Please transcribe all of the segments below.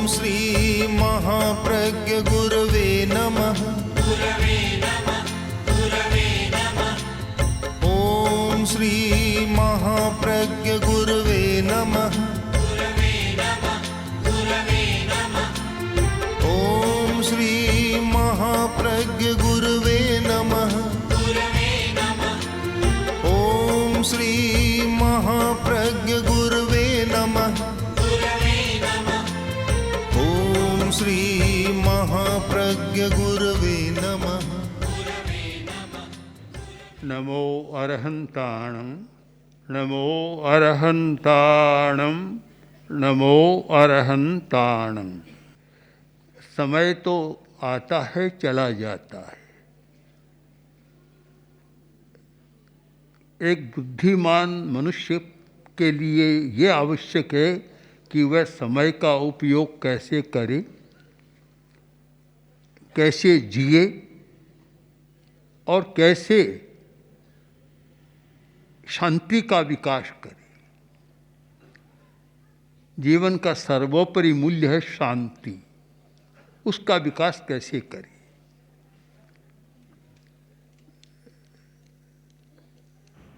श्री महाप्रज्ञ गुरवे नमः। ओम श्री महाप्रज्ञ गुरवे नमः। ओम श्री महाप्रज्ञ गुरवे नमः। ओम श्री महाप्रज्ञ गुरवे नमः। ओम श्री महाप्रज्ञ गुरवे नमः। नमो अरहंताणं, नमो अरहंताणं, नमो अरहंताणं। समय तो आता है चला जाता है। एक बुद्धिमान मनुष्य के लिए ये आवश्यक है कि वह समय का उपयोग कैसे करे, कैसे जिए और कैसे शांति का विकास करे। जीवन का सर्वोपरि मूल्य है शांति, उसका विकास कैसे करे।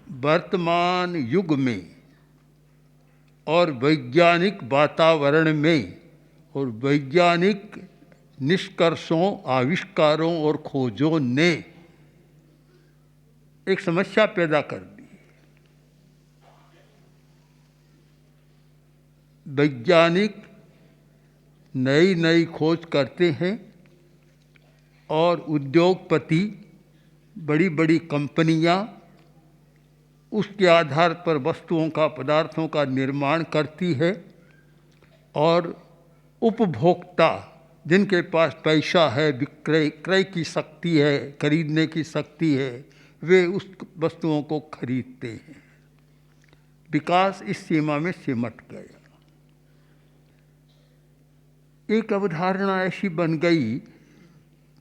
वर्तमान युग में और वैज्ञानिक वातावरण में और वैज्ञानिक निष्कर्षों, आविष्कारों और खोजों ने एक समस्या पैदा कर दी। वैज्ञानिक नई नई खोज करते हैं और उद्योगपति, बड़ी बड़ी कंपनियां उसके आधार पर वस्तुओं का, पदार्थों का निर्माण करती है और उपभोक्ता, जिनके पास पैसा है, क्रय की शक्ति है, खरीदने की शक्ति है, वे उस वस्तुओं को खरीदते हैं। विकास इस सीमा में सिमट गया। एक अवधारणा ऐसी बन गई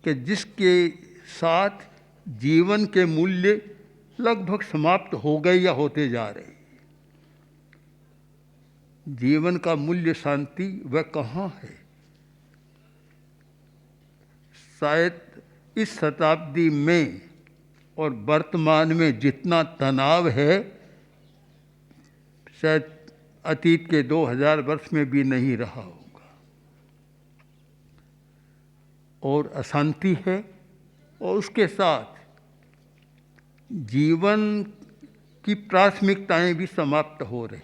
कि जिसके साथ जीवन के मूल्य लगभग समाप्त हो गए या होते जा रहे। जीवन का मूल्य शांति वह कहाँ है? शायद इस शताब्दी में और वर्तमान में जितना तनाव है, शायद अतीत के 2000 वर्ष में भी नहीं रहा होगा। और अशांति है और उसके साथ जीवन की प्राथमिकताएं भी समाप्त हो रही।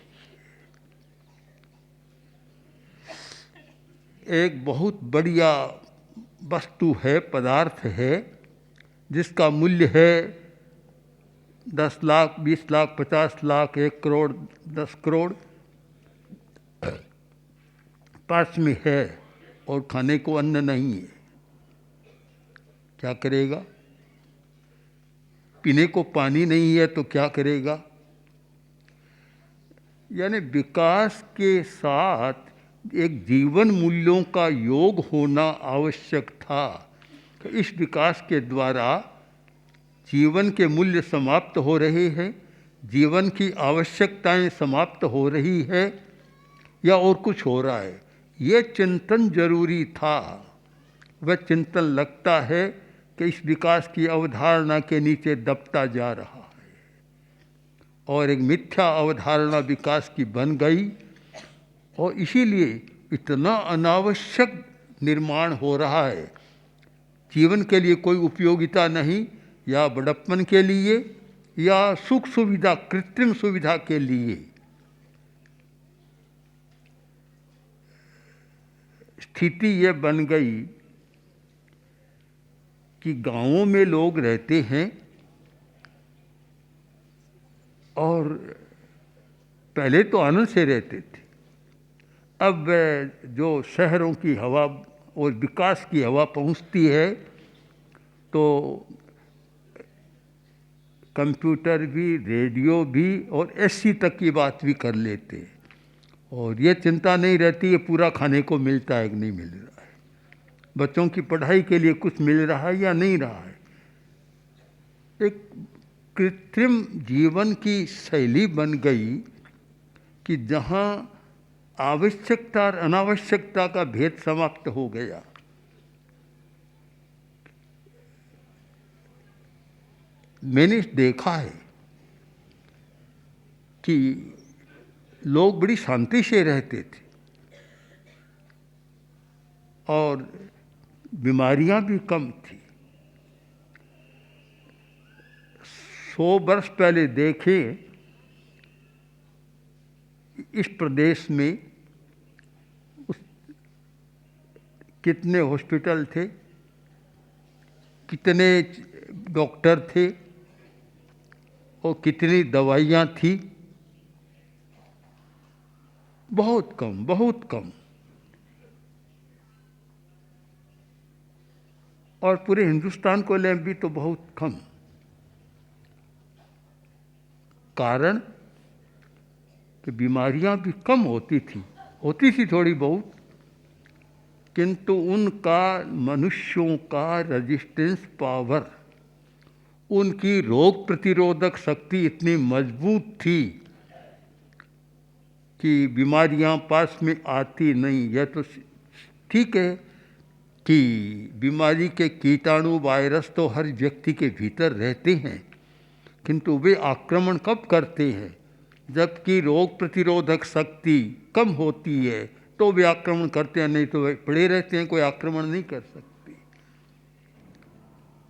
एक बहुत बढ़िया वस्तु है, पदार्थ है, जिसका मूल्य है 10 लाख, 20 लाख, 50 लाख, 1 करोड़, 10 करोड़, पास में है और खाने को अन्न नहीं है। क्या करेगा? पीने को पानी नहीं है तो क्या करेगा? यानी विकास के साथ एक जीवन मूल्यों का योग होना आवश्यक था। तो इस विकास के द्वारा जीवन के मूल्य समाप्त हो रहे हैं, जीवन की आवश्यकताएं समाप्त हो रही है या और कुछ हो रहा है। ये चिंतन जरूरी था। वह चिंतन लगता है कि इस विकास की अवधारणा के नीचे दबता जा रहा है और एक मिथ्या अवधारणा विकास की बन गई और इसीलिए इतना अनावश्यक निर्माण हो रहा है। जीवन के लिए कोई उपयोगिता नहीं, या बड़प्पन के लिए या सुख सुविधा, कृत्रिम सुविधा के लिए। स्थिति ये बन गई कि गांवों में लोग रहते हैं और पहले तो आनंद से रहते थे। अब जो शहरों की हवा और विकास की हवा पहुंचती है तो कंप्यूटर भी, रेडियो भी और एसी तक की बात भी कर लेते हैं और ये चिंता नहीं रहती है पूरा खाने को मिलता है कि नहीं मिल रहा है, बच्चों की पढ़ाई के लिए कुछ मिल रहा है या नहीं रहा है। एक कृत्रिम जीवन की शैली बन गई कि जहाँ आवश्यकता और अनावश्यकता का भेद समाप्त हो गया। मैंने देखा है कि लोग बड़ी शांति से रहते थे और बीमारियां भी कम थी। 100 वर्ष पहले देखें, इस प्रदेश में कितने हॉस्पिटल थे, कितने डॉक्टर थे और कितनी दवाइयाँ थी? बहुत कम, बहुत कम। और पूरे हिंदुस्तान को लें भी तो बहुत कम। कारण कि बीमारियां भी कम होती थी थोड़ी बहुत, किंतु उनका, मनुष्यों का रेजिस्टेंस पावर, उनकी रोग प्रतिरोधक शक्ति इतनी मजबूत थी कि बीमारियां पास में आती नहीं। यह तो ठीक है कि बीमारी के कीटाणु, वायरस तो हर व्यक्ति के भीतर रहते हैं, किंतु वे आक्रमण कब करते हैं? जबकि रोग प्रतिरोधक शक्ति कम होती है तो वे आक्रमण करते हैं, नहीं तो वे पड़े रहते हैं, कोई आक्रमण नहीं कर सकते।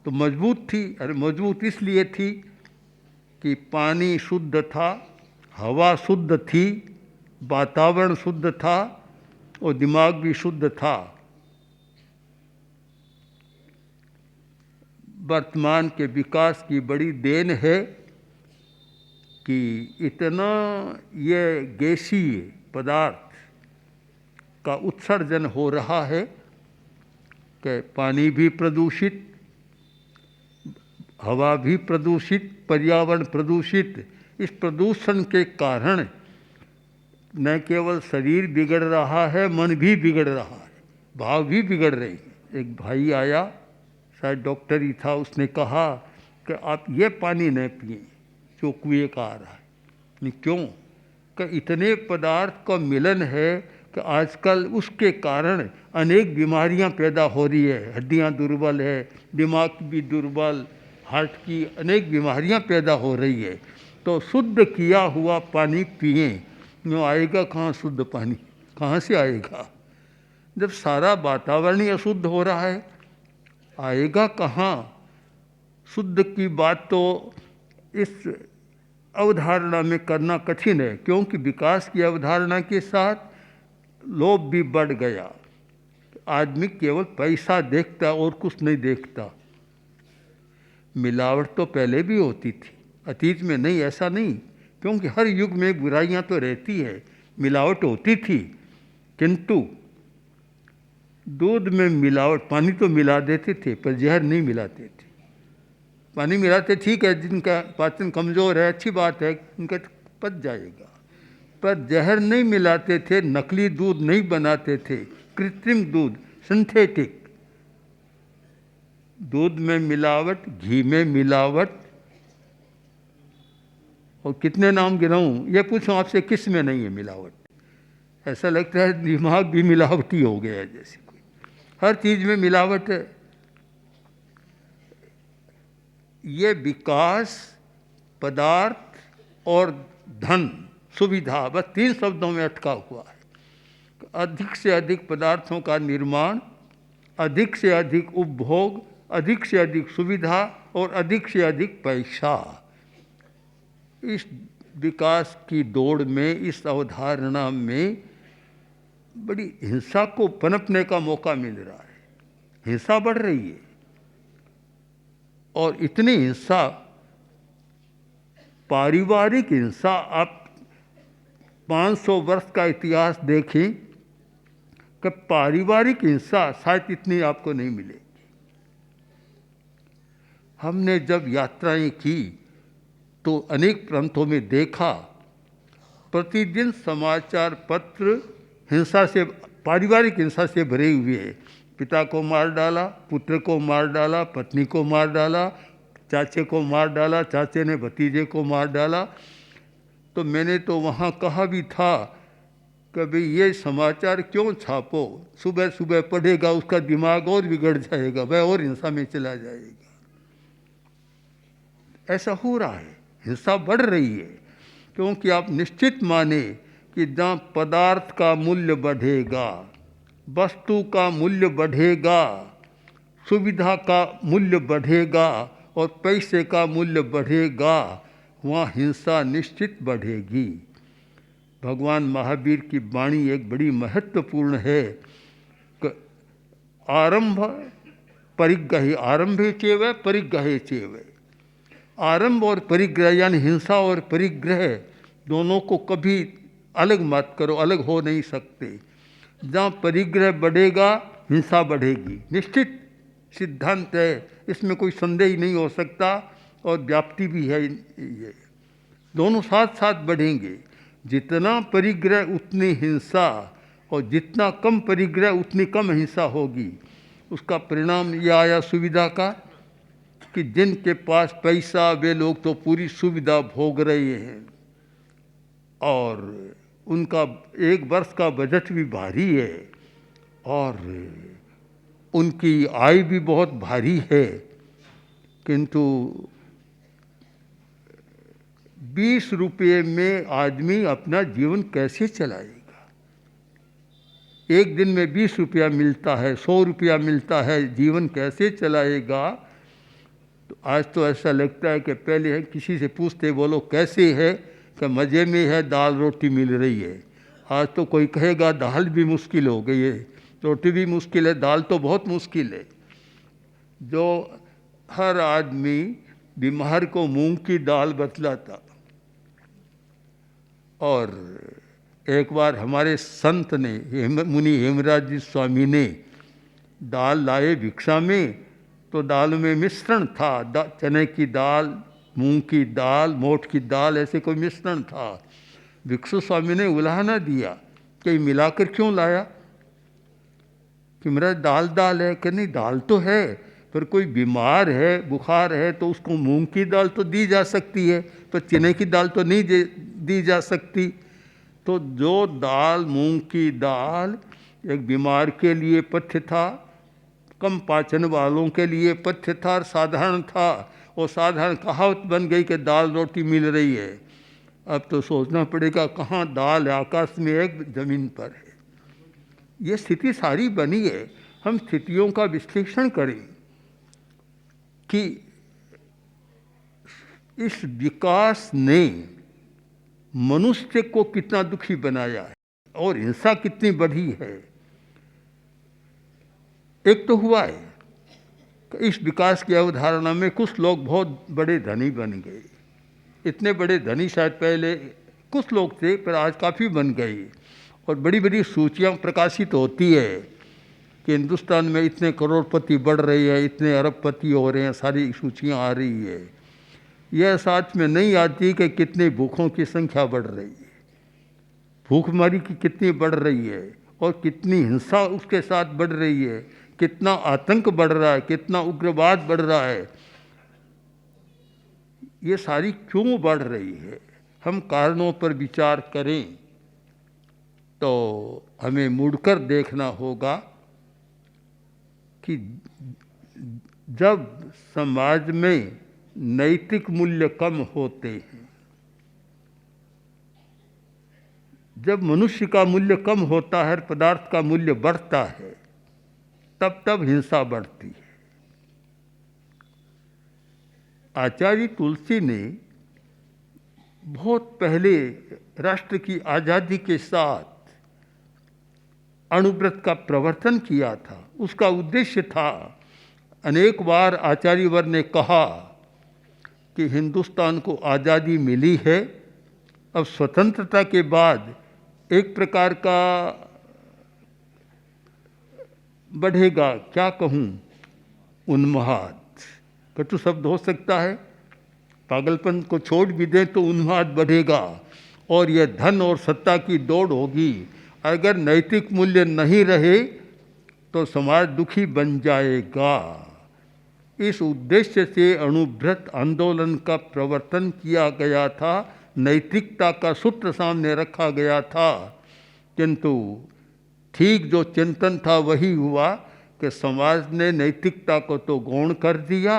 तो मजबूत थी। अरे मजबूत इसलिए थी कि पानी शुद्ध था, हवा शुद्ध थी, वातावरण शुद्ध था और दिमाग भी शुद्ध था। वर्तमान के विकास की बड़ी देन है कि इतना ये गैसीय पदार्थ का उत्सर्जन हो रहा है कि पानी भी प्रदूषित, हवा भी प्रदूषित, पर्यावरण प्रदूषित। इस प्रदूषण के कारण न केवल शरीर बिगड़ रहा है, मन भी बिगड़ रहा है, भाव भी बिगड़ रहे हैं। एक भाई आया, शायद डॉक्टर ही था, उसने कहा कि आप ये पानी न पिए जो कुएं का आ रहा है। नहीं, क्यों? कि इतने पदार्थ का मिलन है कि आजकल उसके कारण अनेक बीमारियां पैदा हो रही है। हड्डियां दुर्बल है, दिमाग भी दुर्बल, हार्ट की अनेक बीमारियां पैदा हो रही है। तो शुद्ध किया हुआ पानी पिए। यूँ आएगा कहाँ शुद्ध पानी? कहाँ से आएगा जब सारा वातावरण ही अशुद्ध हो रहा है? आएगा कहाँ? शुद्ध की बात तो इस अवधारणा में करना कठिन है, क्योंकि विकास की अवधारणा के साथ लोभ भी बढ़ गया। आदमी केवल पैसा देखता और कुछ नहीं देखता। मिलावट तो पहले भी होती थी, अतीत में नहीं, ऐसा नहीं, क्योंकि हर युग में बुराइयां तो रहती है, मिलावट होती थी। किंतु दूध में मिलावट, पानी तो मिला देते थे पर जहर नहीं मिलाते थे। पानी मिलाते ठीक है, जिनका पाचन कमज़ोर है अच्छी बात है, उनका पच जाएगा, पर जहर नहीं मिलाते थे, नकली दूध नहीं बनाते थे, कृत्रिम दूध, सिंथेटिक दूध में मिलावट, घी में मिलावट, और कितने नाम गिनाऊं? ये पूछूं आपसे, किस में नहीं है मिलावट? ऐसा लगता है दिमाग भी मिलावटी हो गया है जैसे कोई, हर चीज़ में मिलावट है। ये विकास, पदार्थ और धन, सुविधा, बस 3 शब्दों में अटका हुआ है। अधिक से अधिक पदार्थों का निर्माण, अधिक से अधिक उपभोग, अधिक से अधिक सुविधा और अधिक से अधिक पैसा। इस विकास की दौड़ में, इस अवधारणा में बड़ी हिंसा को पनपने का मौका मिल रहा है। हिंसा बढ़ रही है और इतनी हिंसा, पारिवारिक हिंसा, आप 500 वर्ष का इतिहास देखें कि पारिवारिक हिंसा शायद इतनी आपको नहीं मिलेगी। हमने जब यात्राएं की तो अनेक प्रांतों में देखा, प्रतिदिन समाचार पत्र हिंसा से, पारिवारिक हिंसा से भरे हुए हैं। पिता को मार डाला, पुत्र को मार डाला, पत्नी को मार डाला, चाचे को मार डाला, चाचे ने भतीजे को मार डाला। तो मैंने तो वहाँ कहा भी था कभी ये समाचार क्यों छापो, सुबह सुबह पढ़ेगा उसका दिमाग और बिगड़ जाएगा, वह और हिंसा में चला जाएगा। ऐसा हो रहा है, हिंसा बढ़ रही है, क्योंकि आप निश्चित माने कि जहाँ पदार्थ का मूल्य बढ़ेगा, वस्तु का मूल्य बढ़ेगा, सुविधा का मूल्य बढ़ेगा और पैसे का मूल्य बढ़ेगा, वहाँ हिंसा निश्चित बढ़ेगी। भगवान महावीर की वाणी एक बड़ी महत्वपूर्ण है। आरंभ परिग्रह, आरंभे चेव परिग्रहे चेव। आरंभ और परिग्रह यानी हिंसा और परिग्रह दोनों को कभी अलग मत करो, अलग हो नहीं सकते। जहाँ परिग्रह बढ़ेगा हिंसा बढ़ेगी, निश्चित सिद्धांत है, इसमें कोई संदेह ही नहीं हो सकता, और व्याप्ति भी है। ये दोनों साथ साथ बढ़ेंगे। जितना परिग्रह उतनी हिंसा, और जितना कम परिग्रह उतनी कम हिंसा होगी। उसका परिणाम यह आया सुविधा का कि जिनके पास पैसा वे लोग तो पूरी सुविधा भोग रहे हैं, और उनका एक वर्ष का बजट भी भारी है, और उनकी आय भी बहुत भारी है, किंतु 20 रुपये में आदमी अपना जीवन कैसे चलाएगा। एक दिन में 20 रुपया मिलता है, 100 रुपया मिलता है, जीवन कैसे चलाएगा। तो आज तो ऐसा लगता है कि पहले है किसी से पूछते बोलो कैसे है, कि मज़े में है, दाल रोटी मिल रही है। आज तो कोई कहेगा दाल भी मुश्किल हो गई है, रोटी भी मुश्किल है, दाल तो बहुत मुश्किल है। जो हर आदमी बीमार को मूंग की दाल बतलाता। और एक बार हमारे संत ने, मुनि हेमराज जी स्वामी ने दाल लाए भिक्षा में, तो दाल में मिश्रण था, चने की दाल, मूंग की दाल, मोठ की दाल, ऐसे कोई मिश्रण था। भिक्षु स्वामी ने उलाहना दिया कि मिलाकर क्यों लाया, कि मेरा दाल दाल है। कि नहीं, दाल तो है, पर कोई बीमार है, बुखार है, तो उसको मूंग की दाल तो दी जा सकती है, पर चने की दाल तो नहीं दी जा सकती। तो जो दाल, मूंग की दाल एक बीमार के लिए पथ्य था, कम पाचन वालों के लिए पथ्य था, और साधारण था, और साधारण कहावत बन गई कि दाल रोटी मिल रही है। अब तो सोचना पड़ेगा कहाँ दाल है, आकाश में एक, ज़मीन पर है। ये स्थिति सारी बनी है। हम स्थितियों का विश्लेषण करें कि इस विकास ने मनुष्य को कितना दुखी बनाया है और हिंसा कितनी बढ़ी है। एक तो हुआ है कि इस विकास की अवधारणा में कुछ लोग बहुत बड़े धनी बन गए। इतने बड़े धनी शायद पहले कुछ लोग थे, पर आज काफ़ी बन गए, और बड़ी बड़ी सूचियाँ प्रकाशित होती है कि हिंदुस्तान में इतने करोड़पति बढ़ रहे हैं, इतने अरबपति हो रहे हैं, सारी सूचियाँ आ रही है। यह साथ में नहीं आती कि कितने भूखों की संख्या बढ़ रही है, भूखमरी की कितनी बढ़ रही है, और कितनी हिंसा उसके साथ बढ़ रही है, कितना आतंक बढ़ रहा है, कितना उग्रवाद बढ़ रहा है। ये सारी क्यों बढ़ रही है, हम कारणों पर विचार करें तो हमें मुड़कर देखना होगा कि जब समाज में नैतिक मूल्य कम होते हैं, जब मनुष्य का मूल्य कम होता है, पदार्थ का मूल्य बढ़ता है, तब हिंसा बढ़ती है। आचार्य तुलसी ने बहुत पहले राष्ट्र की आज़ादी के साथ अणुव्रत का प्रवर्तन किया था। उसका उद्देश्य था, अनेक बार आचार्यवर ने कहा कि हिंदुस्तान को आज़ादी मिली है, अब स्वतंत्रता के बाद एक प्रकार का बढ़ेगा, क्या कहूँ, उन्माद, कटु शब्द हो सकता है, पागलपन को छोड़ भी दें तो उन्माद बढ़ेगा, और यह धन और सत्ता की दौड़ होगी। अगर नैतिक मूल्य नहीं रहे तो समाज दुखी बन जाएगा। इस उद्देश्य से अणुव्रत आंदोलन का प्रवर्तन किया गया था, नैतिकता का सूत्र सामने रखा गया था किंतु ठीक जो चिंतन था वही हुआ कि समाज ने नैतिकता को तो गौण कर दिया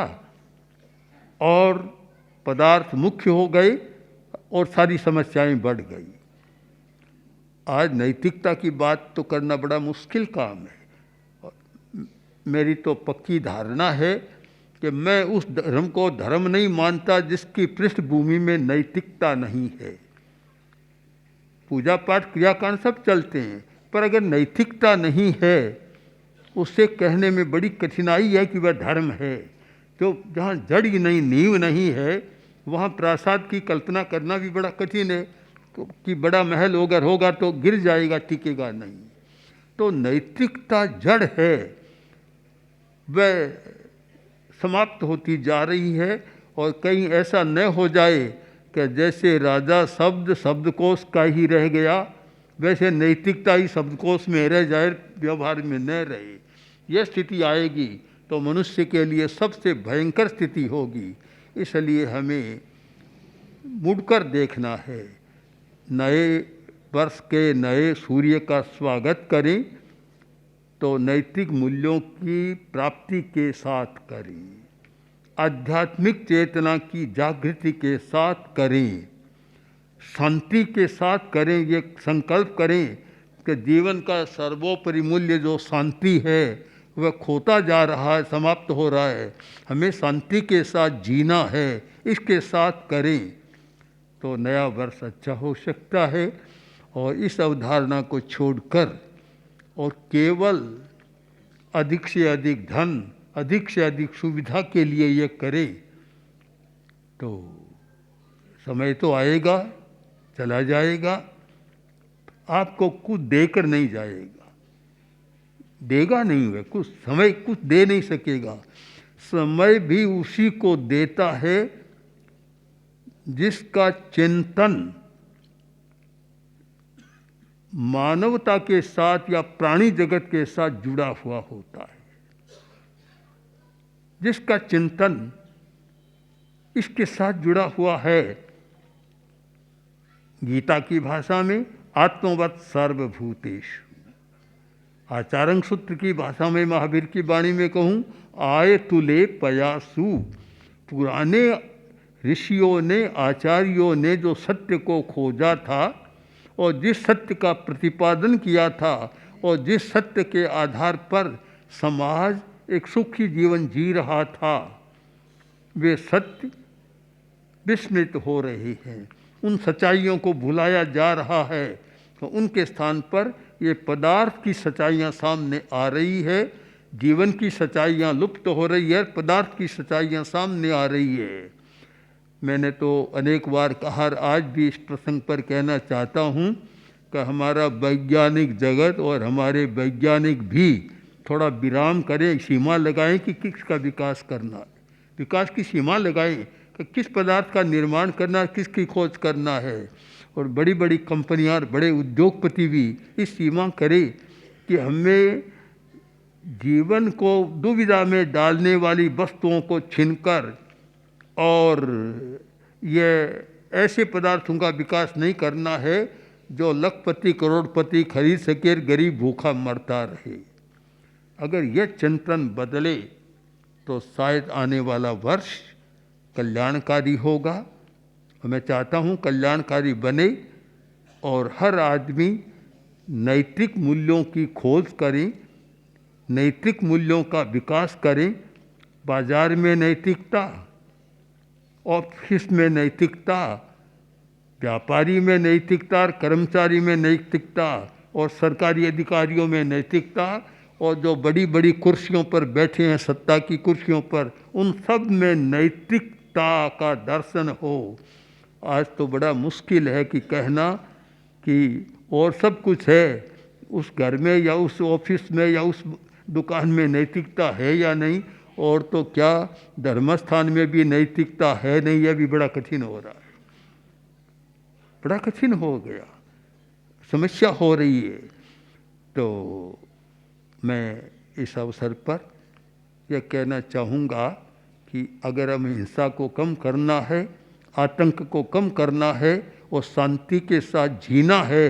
और पदार्थ मुख्य हो गए और सारी समस्याएं बढ़ गई। आज नैतिकता की बात तो करना बड़ा मुश्किल काम है। मेरी तो पक्की धारणा है कि मैं उस धर्म को धर्म नहीं मानता जिसकी पृष्ठभूमि में नैतिकता नहीं है। पूजा पाठ क्रियाकांड सब चलते हैं, पर अगर नैतिकता नहीं है उससे कहने में बड़ी कठिनाई है कि वह धर्म है। तो जहाँ जड़ ही नहीं, नींव नहीं है, वहाँ प्रासाद की कल्पना करना भी बड़ा कठिन है। तो कि बड़ा महल होगा तो गिर जाएगा, टिकेगा नहीं। तो नैतिकता जड़ है, वह समाप्त होती जा रही है। और कहीं ऐसा न हो जाए कि जैसे राजा शब्दकोश का ही रह गया, वैसे नैतिकता ही शब्दकोश में रह जाए, व्यवहार में न रहे। यह स्थिति आएगी तो मनुष्य के लिए सबसे भयंकर स्थिति होगी। इसलिए हमें मुड़कर देखना है। नए वर्ष के नए सूर्य का स्वागत करें तो नैतिक मूल्यों की प्राप्ति के साथ करें, आध्यात्मिक चेतना की जागृति के साथ करें, शांति के साथ करें। ये संकल्प करें कि जीवन का सर्वोपरि मूल्य जो शांति है वह खोता जा रहा है, समाप्त हो रहा है। हमें शांति के साथ जीना है, इसके साथ करें तो नया वर्ष अच्छा हो सकता है। और इस अवधारणा को छोड़कर और केवल अधिक से अधिक धन, अधिक से अधिक सुविधा के लिए ये करें तो समय तो आएगा, चला जाएगा, आपको कुछ देकर नहीं जाएगा, देगा नहीं। वह कुछ समय कुछ दे नहीं सकेगा। समय भी उसी को देता है जिसका चिंतन मानवता के साथ या प्राणी जगत के साथ जुड़ा हुआ होता है, जिसका चिंतन इसके साथ जुड़ा हुआ है। गीता की भाषा में आत्मवत् सर्वभूतेषु, आचार्य सूत्र की भाषा में महावीर की वाणी में कहूँ, आय तुले पयासु। पुराने ऋषियों ने, आचार्यों ने जो सत्य को खोजा था और जिस सत्य का प्रतिपादन किया था और जिस सत्य के आधार पर समाज एक सुखी जीवन जी रहा था, वे सत्य विस्मृत हो रहे हैं। उन सच्चाइयों को भुलाया जा रहा है। तो उनके स्थान पर ये पदार्थ की सच्चाइयाँ सामने आ रही है। जीवन की सच्चाइयाँ लुप्त हो रही है, पदार्थ की सच्चाइयाँ सामने आ रही है। मैंने तो अनेक बार कहा, आज भी इस प्रसंग पर कहना चाहता हूँ कि हमारा वैज्ञानिक जगत और हमारे वैज्ञानिक भी थोड़ा विराम करें, सीमा लगाएं कि किसका विकास करना है। विकास की सीमा लगाएं कि किस पदार्थ का निर्माण करना है, किसकी खोज करना है। और बड़ी बड़ी कंपनियां और बड़े उद्योगपति भी इस सीमा करें कि हमें जीवन को दुविधा में डालने वाली वस्तुओं को छीनकर और ये ऐसे पदार्थों का विकास नहीं करना है जो लखपति करोड़पति खरीद सके, गरीब भूखा मरता रहे। अगर यह चिंतन बदले तो शायद आने वाला वर्ष कल्याणकारी होगा। और मैं चाहता हूँ कल्याणकारी बने और हर आदमी नैतिक मूल्यों की खोज करें, नैतिक मूल्यों का विकास करें। बाजार में नैतिकता, ऑफिस में नैतिकता, व्यापारी में नैतिकता, कर्मचारी में नैतिकता और सरकारी अधिकारियों में नैतिकता, और जो बड़ी बड़ी कुर्सियों पर बैठे हैं, सत्ता की कुर्सियों पर, उन सब में नैतिकता का दर्शन हो। आज तो बड़ा मुश्किल है कि कहना कि और सब कुछ है, उस घर में या उस ऑफिस में या उस दुकान में नैतिकता है या नहीं, और तो क्या धर्मस्थान में भी नैतिकता है नहीं, यह भी बड़ा कठिन हो रहा है। बड़ा कठिन हो गया, समस्या हो रही है। तो मैं इस अवसर पर यह कहना चाहूँगा कि अगर हमें हिंसा को कम करना है, आतंक को कम करना है और शांति के साथ जीना है,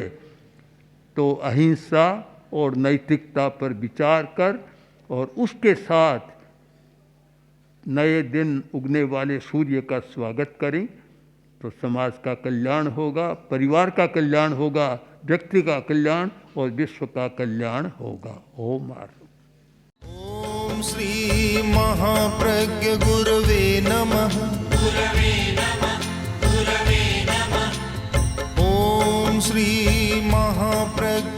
तो अहिंसा और नैतिकता पर विचार कर और उसके साथ नए दिन उगने वाले सूर्य का स्वागत करें तो समाज का कल्याण होगा, परिवार का कल्याण होगा, व्यक्ति का कल्याण और विश्व का कल्याण होगा। ओम ॐ श्री महाप्रज्ञ गुरवे नमः। ॐ श्री महाप्रज्ञ